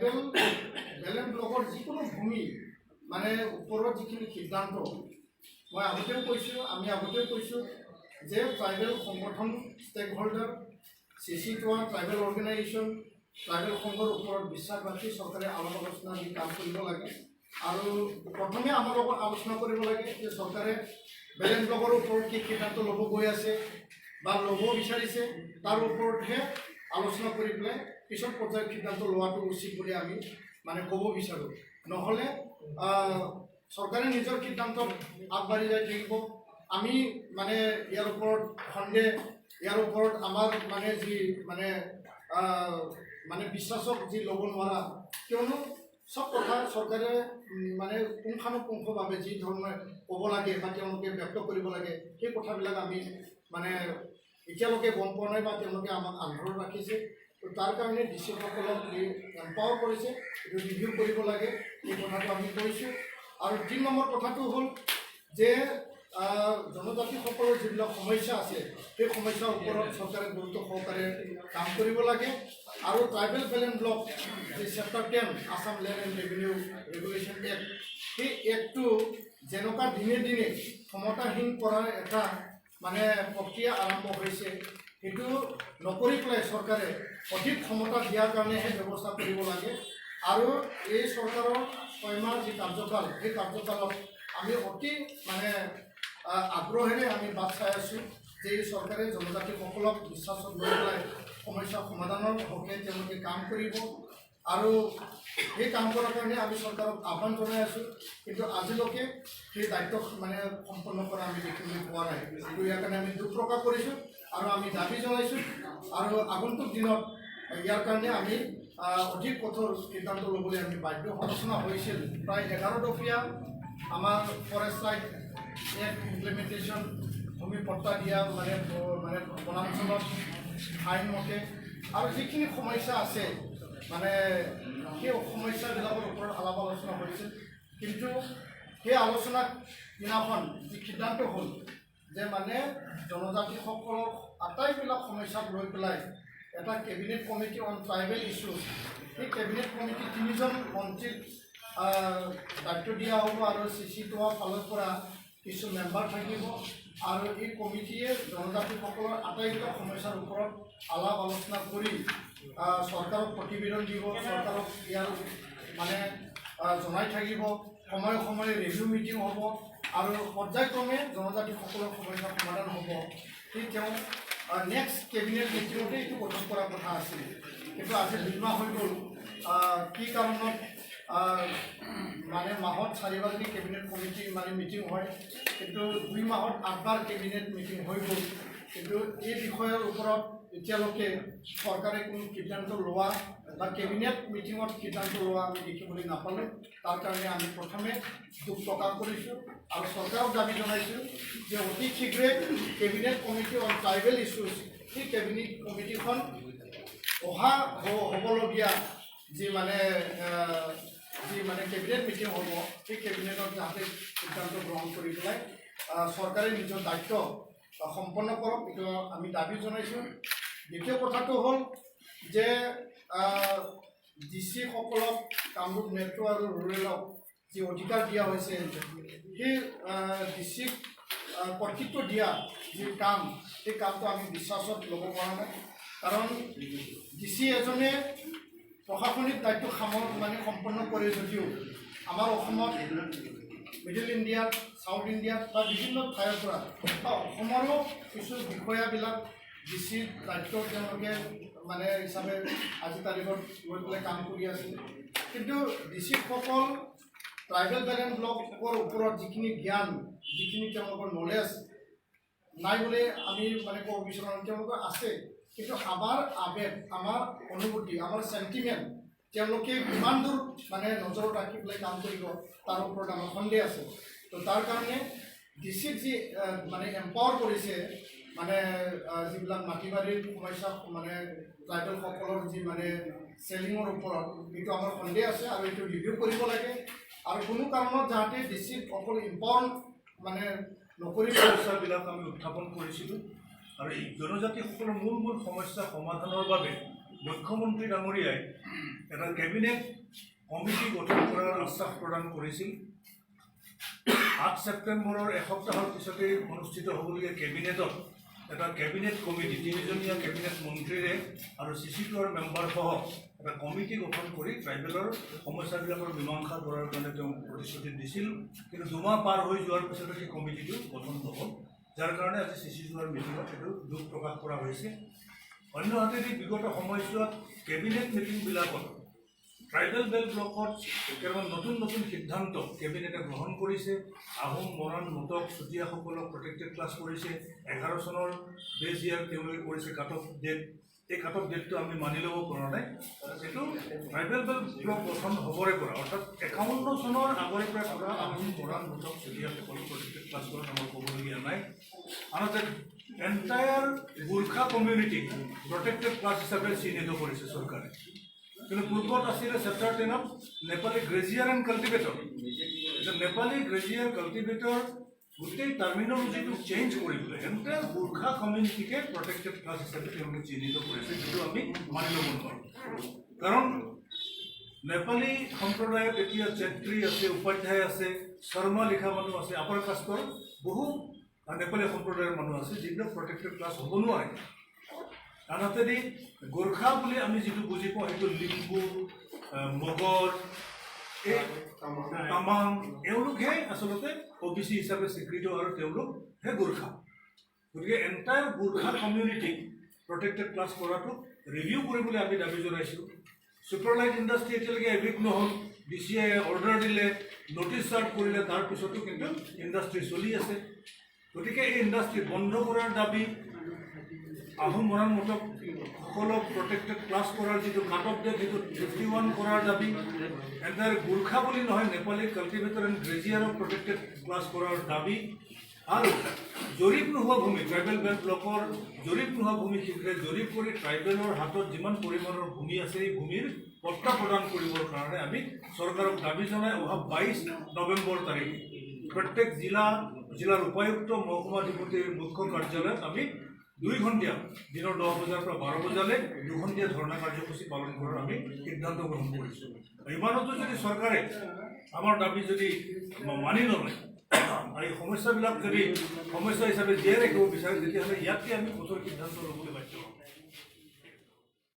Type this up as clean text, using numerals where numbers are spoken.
Tribal ব্লকৰ যিকোনো ভূমি মানে ওপৰত যিখিনি সিদ্ধান্ত মই আগতেও কৈছোঁ, আমি আগতেও কৈছোঁ যে ট্ৰাইবেল সংগঠন ষ্টেক হোল্ডাৰ CC-টোৱা ট্ৰাইবেল অৰ্গেনাইজেশ্যন ট্ৰাইবেল সংঘৰ ওপৰত বিশ্বাস ৰাখি চৰকাৰে আলাপ আলোচনা দি কাম কৰিব লাগে। আৰু প্ৰথমে আমাৰ লগত আলোচনা কৰিব লাগে যে চৰকাৰে বেলেগ ব্লকৰ ওপৰত কি সিদ্ধান্ত ল'ব গৈ আছে বা ল'ব বিচাৰিছে, তাৰ ওপৰতহে আলোচনা কৰি পেলাই পিছত পৰ্যায়ত সিদ্ধান্ত লোৱাটো উচিত বুলি আমি মানে ক'ব বিচাৰোঁ। নহ'লে চৰকাৰে নিজৰ সিদ্ধান্তত আগবাঢ়ি যাই থাকিব, আমি মানে ইয়াৰ ওপৰত সন্দেহ, ইয়াৰ ওপৰত আমাৰ মানে যি মানে বিশ্বাসক যি ল'ব নোৱাৰা, কিয়নো সব কথা চৰকাৰে মানে পুংখানুপুংখভাৱে যি ধৰণে ক'ব লাগে বা তেওঁলোকে ব্যক্ত কৰিব লাগে সেই কথাবিলাক আমি মানে এতিয়ালৈকে গম পোৱা নাই বা তেওঁলোকে আমাক আগ্ৰহ ৰাখিছে। তো তাৰ কাৰণে ডিচিসকলক এম্পাৱাৰ কৰিছে, এইটো ৰিভিউ কৰিব লাগে, এই কথাটো আমি কৈছোঁ। আৰু ৩ নম্বৰ কথাটো হ'ল যে জনজাতিসকলৰ যিবিলাক সমস্যা আছে সেই সমস্যাৰ ওপৰত চৰকাৰে গুৰুত্ব সহকাৰে কাম কৰিব লাগে। আৰু ট্ৰাইবেল বেলেঞ্চ ব্লক যি chapter 10 Assam land and revenue regulation act, সেই এক্টটো যেনেকুৱা দিনে দিনে ক্ষমতাহীন কৰাৰ এটা মানে প্ৰক্ৰিয়া আৰম্ভ হৈছে, সেইটো নকৰি পেলাই চৰকাৰে অধিক ক্ষমতা দিয়াৰ কাৰণেহে ব্যৱস্থা কৰিব লাগে। আৰু এই চৰকাৰৰ 6 মাহ যি কাৰ্যকাল, সেই কাৰ্যকালত আমি অতি মানে আগ্ৰহেৰে আমি বাট চাই আছোঁ যে এই চৰকাৰে জনজাতিসকলক বিশ্বাসত লৈ পেলাই সমস্যা সমাধানৰ হকে তেওঁলোকে কাম কৰিব। আৰু সেই কাম কৰাৰ কাৰণে আমি চৰকাৰক আহ্বান জনাই আছোঁ, কিন্তু আজিলৈকে সেই দায়িত্ব মানে সম্পন্ন কৰা আমি দেখিবলৈ পোৱা নাই। কিন্তু ইয়াৰ কাৰণে আমি দুখ প্ৰকাশ কৰিছোঁ আৰু আমি দাবী জনাইছোঁ। আৰু আগন্তুক দিনত ইয়াৰ কাৰণে আমি অধিক কঠোৰ সিদ্ধান্ত ল'বলৈ আমি বাধ্য। আলোচনা হৈছিল প্ৰায় 11 দফীয়া আমাৰ ফৰেষ্ট ৰাইট এক্ট ইমপ্লিমেণ্টেশ্যন, ভূমি পট্টা দিয়া মানে বনাঞ্চলত আইন মতে আৰু যিখিনি সমস্যা আছে মানে সেই সমস্যাবিলাকৰ ওপৰত আলাপ আলোচনা হৈছিল। কিন্তু সেই আলোচনাৰ দিনাখন যি সিদ্ধান্ত হ'ল যে মানে জনজাতিসকলৰ আটাইবিলাক সমস্যাক লৈ পেলাই এটা cabinet committee on tribal issues, সেই কেবিনেট কমিটি 3জন মন্ত্ৰীক দায়িত্ব দিয়া হ'ব আৰু CC-টোৱা ফালৰ পৰা কিছু মেম্বাৰ থাকিব। আৰু এই কমিটিয়ে জনজাতিসকলৰ আটাইবিলাক সমস্যাৰ ওপৰত আলাপ আলোচনা কৰি চৰকাৰক প্ৰতিবেদন দিব, চৰকাৰক ইয়াৰ মানে জনাই থাকিব, সময়ে সময়ে ৰিভিউ মিটিং হ'ব আৰু পৰ্যায়ক্ৰমে জনজাতিসকলৰ সমস্যা সমাধান হ'ব। ঠিক তেওঁ নেক্সট কেবিনেট মিটিঙতে এইটো গঠন কৰাৰ কথা আছিল, কিন্তু আজি 2 মাহ হৈ গ'ল। কি কাৰণত মানে মাহত 4বাৰকৈ কেবিনেট কমিটি মানে মিটিং হয়, কিন্তু 2 মাহত 8বাৰ কেবিনেট মিটিং হৈ গ'ল। কিন্তু এই বিষয়ৰ ওপৰত এতিয়ালৈকে চৰকাৰে কোনো সিদ্ধান্ত লোৱা বা কেবিনেট মিটিঙত সিদ্ধান্ত লোৱা আমি দেখিবলৈ নাপালোঁ। তাৰ কাৰণে আমি প্ৰথমে দুখ প্ৰকাশ কৰিছোঁ আৰু চৰকাৰক দাবী জনাইছোঁ যে অতি শীঘ্ৰে cabinet committee on tribal issues, সেই কেবিনেট কমিটিখন হ'বলগীয়া যি মানে কেবিনেট মিটিং হ'ব, সেই কেবিনেটত যাতে সিদ্ধান্ত গ্ৰহণ কৰি পেলাই চৰকাৰে নিজৰ দায়িত্ব সম্পন্ন কৰক, এইটো আমি দাবী জনাইছোঁ। দ্বিতীয় কথাটো হ'ল যে DC-সকলক কামৰূপ মেট্ৰ' আৰু ৰুৰেলক যি অধিকাৰ দিয়া হৈছে, সেই DC-ক কৰ্তৃত্ব দিয়া যি কাম, সেই কামটো আমি বিশ্বাসত ল'ব পৰা নাই। কাৰণ DC এজনে প্ৰশাসনিক দায়িত্ব সম্পন্ন কৰে যদিও আমাৰ অসমত মিডল ইণ্ডিয়াত, চাউথ ইণ্ডিয়াত বা বিভিন্ন ঠাইৰ পৰা বা অসমৰো কিছু বিষয়াবিলাক DC-ৰ দায়িত্ব তেওঁলোকে মানে হিচাপে আজি তাৰিখত লৈ পেলাই কাম কৰি আছে। কিন্তু DC-সকল ট্ৰাইবেল বেলেঞ্চ ব্লকৰ ওপৰত যিখিনি জ্ঞান, যিখিনি তেওঁলোকৰ নলেজ নাই বুলি আমি মানে ক'ব বিচাৰোঁ, তেওঁলোকৰ আছে, কিন্তু আমাৰ আবেগ, আমাৰ অনুভূতি, আমাৰ চেণ্টিমেণ্ট তেওঁলোকে কিমান দূৰ মানে নজৰত ৰাখি পেলাই কাম কৰিব তাৰ ওপৰত আমাৰ সন্দেহ আছে। তো তাৰ কাৰণে DC-ক যি মানে এম্পাৱাৰ কৰিছে, মানে যিবিলাক মাটি বাৰীৰ সমস্যা মানে ট্ৰাইবেলসকলৰ যি মানে চেলিঙৰ ওপৰত, এইটো আমাৰ সন্দেহ আছে আৰু এইটো ৰিভিউ কৰিব লাগে। আৰু কোনো কাৰণত যাতে DC-ক অকল এম্পাৱাৰ মানে নকৰি সমস্যাবিলাক আমি উত্থাপন কৰিছিলোঁ। আৰু এই জনজাতিসকলৰ মূল সমস্যা সমাধানৰ বাবে মুখ্যমন্ত্ৰী ডাঙৰীয়াই এটা কেবিনেট কমিটি গঠন কৰাৰ আশ্বাস প্ৰদান কৰিছিল। 8 ছেপ্টেম্বৰৰ এসপ্তাহৰ পিছতে অনুষ্ঠিত হ'বলগীয়া কেবিনেটত এটা কেবিনেট কমিটি 3জনীয়া কেবিনেট মন্ত্ৰীৰে আৰু CC2ৰ মেম্বাৰসহ এটা কমিটি গঠন কৰি ট্ৰাইবেলৰ সমস্যাবিলাকৰ মীমাংসা কৰাৰ কাৰণে তেওঁ প্ৰতিশ্ৰুতি দিছিল। কিন্তু 2 মাহ পাৰ হৈ যোৱাৰ পিছতে সেই কমিটিটো গঠন নহ'ল, যাৰ কাৰণে আজি CC2ৰ মিটিঙত সেইটো দুখ প্ৰকাশ কৰা হৈছে। অন্যহাতেদি বিগত সময়ছোৱাত কেবিনেট মিটিংবিলাকত ট্ৰাইবেল বেল্ট ব্লকত কেৱল নতুন নতুন সিদ্ধান্ত কেবিনেটে গ্ৰহণ কৰিছে। আহোম, মৰাণ, মটক, চুতীয়াসকলক প্ৰটেক্টেড ক্লাছ কৰিছে। 11 চনৰ বেজ ইয়াৰ তেওঁলোকে কৰিছে কাট অফ ডেট। এই কাট অফ ডেটটো আমি মানি ল'ব পৰা নাই। এইটো ট্ৰাইবেল বেল্ট ব্লক গঠন হ'বৰে পৰা, অৰ্থাৎ 51 চনৰ আগৰে পৰা কৰা আহোম, মৰাণ, মটক, চুতীয়াসকলক প্ৰটেক্টেড ক্লাছ কৰাত আমাৰ ক'বলগীয়া নাই। আনহাতে এণ্টায়াৰ গোৰ্খা কমিউনিটিক প্ৰটেক্টেড ক্লাছ হিচাপে চিহ্নিত কৰিছে চৰকাৰে। কিন্তু পূৰ্বত আছিলে চেপ্টাৰ 10ত নেপালী গ্ৰেজিয়াৰ এণ্ড কাল্টিভেটৰ। এতিয়া নেপালী গ্ৰেজিয়াৰ কাল্টিভেটৰ গোটেই টাৰ্মিনলজিটো চেঞ্জ কৰিবলৈ এণ্টায়াৰ গোৰ্খা কমিউনিটিকে প্ৰটেক্টেড ক্লাছ হিচাপে তেওঁলোকে চিহ্নিত কৰিছে, যিটো আমি মানি ল'ব নোৱাৰোঁ। কাৰণ নেপালী সম্প্ৰদায়ত এতিয়া চেত্ৰী আছে, উপাধ্যায় আছে, শৰ্মা লিখা মানুহ আছে, আপাৰ কাষ্টৰ বহু নেপালী সম্প্ৰদায়ৰ মানুহ আছে, যিবিলাক প্ৰটেক্টেড ক্লাছ হ'ব নোৱাৰে। আনহাতেদি গোৰ্খা বুলি আমি যিটো বুজি পাওঁ সেইটো লিম্বু, মগৰ, এই তামাং, এওঁলোকহে আচলতে OBC হিচাপে স্বীকৃত আৰু তেওঁলোকহে গোৰ্খা। গতিকে এণ্টায়াৰ গোৰ্খা কমিউনিটিক প্ৰটেক্টেড ক্লাছ কৰাটো ৰিভিউ কৰিবলৈ আমি দাবী জনাইছোঁ। ছুপাৰলাইট ইণ্ডাষ্ট্ৰী এতিয়ালৈকে এভিক নহ'ল। DCI অৰ্ডাৰ দিলে, নটিছ চাৰ্ভ কৰিলে, তাৰপিছতো কিন্তু ইণ্ডাষ্ট্ৰী চলি আছে। গতিকে এই ইণ্ডাষ্ট্ৰী বন্ধ কৰাৰ দাবী, আহোম, মৰাণ, মটক সকলক প্ৰটেক্টেড ক্লাছ কৰাৰ যিটো কাট অফ ডেট সেইটো 51 কৰাৰ দাবী, এণ্টায়াৰ গোৰ্খা বুলি নহয় নেপালী কাল্টিভেটৰ এণ্ড গ্ৰেজিয়াৰক প্ৰটেক্টেড ক্লাছ কৰাৰ দাবী, আৰু জৰীপ নোহোৱা ভূমি, ট্ৰাইবেল বেল্ট ব্লকৰ জৰীপ নোহোৱা ভূমি শীঘ্ৰে জৰীপ কৰি ট্ৰাইবেলৰ হাতত যিমান পৰিমাণৰ ভূমি আছে এই ভূমিৰ পট্টা প্ৰদান কৰিবৰ কাৰণে আমি চৰকাৰক দাবী জনাই অহা 22 নৱেম্বৰ তাৰিখে প্ৰত্যেক জিলাৰ উপায়ুক্ত মহকুমাধিপতিৰ মুখ্য কাৰ্যালয়ত আমি 2 ঘণ্টীয়া দিনৰ 10 বজাৰ পৰা 12 বজালৈ 2 ঘণ্টীয়া ধৰ্ণা কাৰ্যসূচী পালন কৰাৰ আমি সিদ্ধান্ত গ্ৰহণ কৰিছোঁ। ইমানতো যদি চৰকাৰে আমাৰ দাবী যদি মানি নলয়, এই সমস্যাবিলাক যদি সমস্যা হিচাপে জীয়াই ৰাখিব বিচাৰে, তেতিয়াহ'লে ইয়াতকৈ আমি কঠোৰ সিদ্ধান্ত ল'বলৈ বাধ্য হ'ম।